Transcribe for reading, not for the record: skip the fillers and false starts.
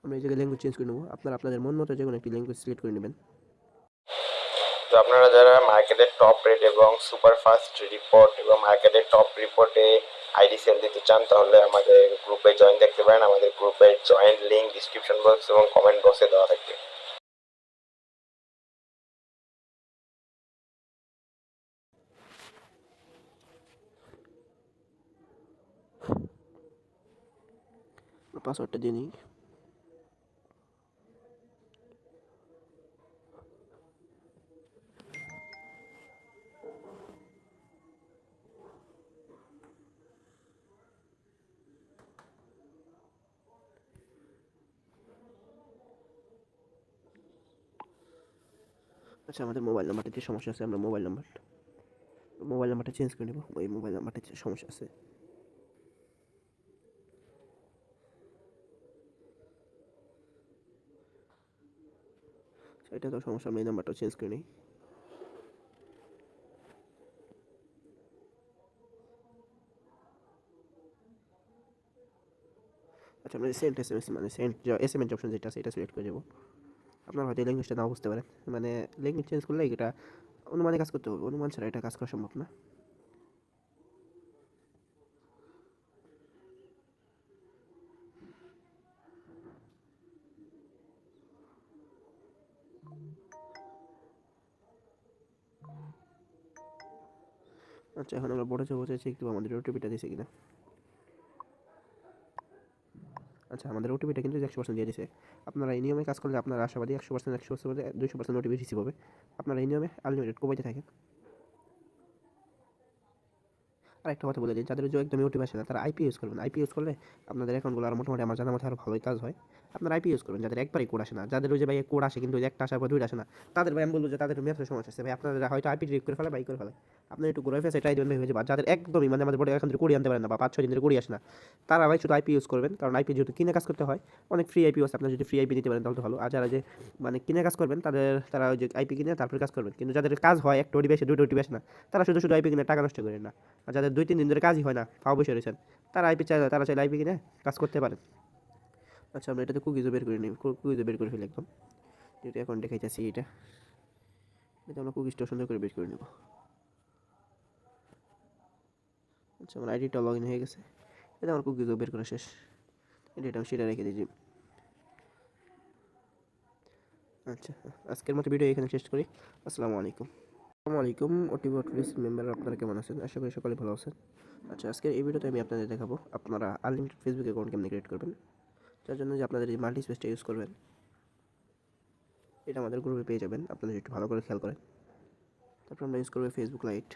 আমরা এই জায়গায় ল্যাঙ্গুয়েজ চেঞ্জ করে নেব। আপনারা আপনাদের মন মতো যে কোনো একটি ল্যাঙ্গুয়েজ সিলেক্ট করে নেবেন। তো আপনারা যারা মার্কেটের টপ রেট এবং সুপার ফাস্ট রিপোর্ট এবং মার্কেটের টপ রিপোর্টে আইডি সেল দিতে চান তাহলে আমাদের গ্রুপে জয়েন দেখতে পারেন। আমাদের গ্রুপের জয়েন লিঙ্ক ডিসক্রিপশন বক্স এবং কমেন্ট বক্সে দেওয়া থাকবে। পাসওয়ার্ডটা দিয়ে নিই। আচ্ছা, আমাদের মোবাইল নাম্বারটাতে সমস্যা আছে, আমরা মোবাইল নাম্বারটা চেঞ্জ করে নেব। ওই মোবাইল নাম্বারটা সমস্যা আছে। এটা তো সমস্যা, আমরা এই নাম্বারটা চেঞ্জ করে নিই। আচ্ছা, আমরা সেন্ট এসএমএস মানে সেন্ট এসএমএস অপশন যেটা আছে এটা সিলেক্ট করে দেবো। আপনার হয়তো এই ল্যাঙ্গুয়েজটা নাও বুঝতে পারেন, মানে ল্যাঙ্গুয়েজ চেঞ্জ করলে এটা অনুমানে কাজ করতে হবে, অনুমান ছাড়া এটা কাজ করা সম্ভব না। আচ্ছা, এখন আমরা বড় যাবো, চাইছি একটু আমাদের ওটিপিটা দিয়েছে কিনা। আচ্ছা, আমাদের ওটিপিটা কিন্তু 100% দিয়ে দিয়েছে। আপনারা এই নিয়মে কাজ করলে আপনারা আশাবাদী 100%, 200% ওটিপি রিসিভ হবে। আপনারা এই নিয়মে আনলিমিটেড কোপাইতে থাকেন। আর একটা কথা বলে দিই, যাদের যে একদমই ওটিপি আসে না তারা আইপি ইউজ করবেন। আইপি ইউজ করলে আপনাদের অ্যাকাউন্টগুলো আর মোটামুটি আমার জানা মতো আরও ভালোই কাজ হয়। আপনারা আইপি ইউজ করবেন যাদের একবারই কোড আসে না। যাদের ওই যে ভাই কোড আসে কিন্তু ওই একটা আসার পর দুইটা আসে না, তাদের ভাই আমি বলবো যে তাদের মেথডের সমস্যা আছে ভাই। আপনারা হয়তো আইপি ডিলিট করে ফেলে, বাই করে ফেলে। আপনি একটু ঘুরে ফেসে ট্রাই দেবেন ভাই, হয়ে যাবে। আর যাদের একদমই মানে আমাদের বোর্ডে এখান থেকে কুড়ি আনতে পারেন না বা 5-6 দিন ধরে কুড়ি আসে না, তারা ভাই শুধু আইপি ইউজ করবেন। কারণ আইপি যেহেতু কিনে কাজ করতে হয়, অনেক ফ্রি আইপি আছে। আপনারা যদি ফ্রি আইপি নিতে পারেন তাহলে তো ভালো। আর যারা যে মানে কিনে কাজ করবেন তারা ওই যে আইপি কিনে তারপরে কাজ করবেন। কিন্তু যাদের কাজ হয় একটা ওটিপি আসে, দুটো ওটিপি আসে না, তারা শুধু শুধু আইপি কিনে টাকা নষ্ট করেন না। আর যাদের 2-3 দিন ধরে কাজই হয় না, ফাও বসে রয়েছেন, তারা চাইলে আইপি কিনে কাজ করতে পারেন। আচ্ছা, আমরা এটাতে কুকিজও বের করে নিই, কুকিজও বের করে ফেলি একদম। যেহেতু এখন দেখাইতেছি এটা আমরা কুকিজটা সুন্দর করে বের করে নেব। আচ্ছা, আমার আইডিটা লগ ইন হয়ে গেছে। এটা আমার কুকিজও বের করা শেষ। এটা আমি সেটা রেখে দিয়েছি। আচ্ছা, আজকের মতো ভিডিও এখানে শেষ করি। আসসালামু আলাইকুম। আসসালামু আলাইকুম ওটিভি অটোরিস মেম্বার, আপনারা কেমন আছেন? আশা করি সকলে ভালো আছেন। আচ্ছা, আজকের এই ভিডিওতে আমি আপনাদের দেখাবো আপনারা আনলিমিটেড ফেসবুক অ্যাকাউন্ট কেমনি ক্রিয়েট করবেন। যার জন্য যে আপনাদের এই মাল্টি স্পেসটা ইউজ করবেন, এটা আমাদের গ্রুপে পেয়ে যাবেন। আপনারা একটু ভালো করে খেয়াল করেন। তারপর আমরা ইউজ করবো ফেসবুক লাইট।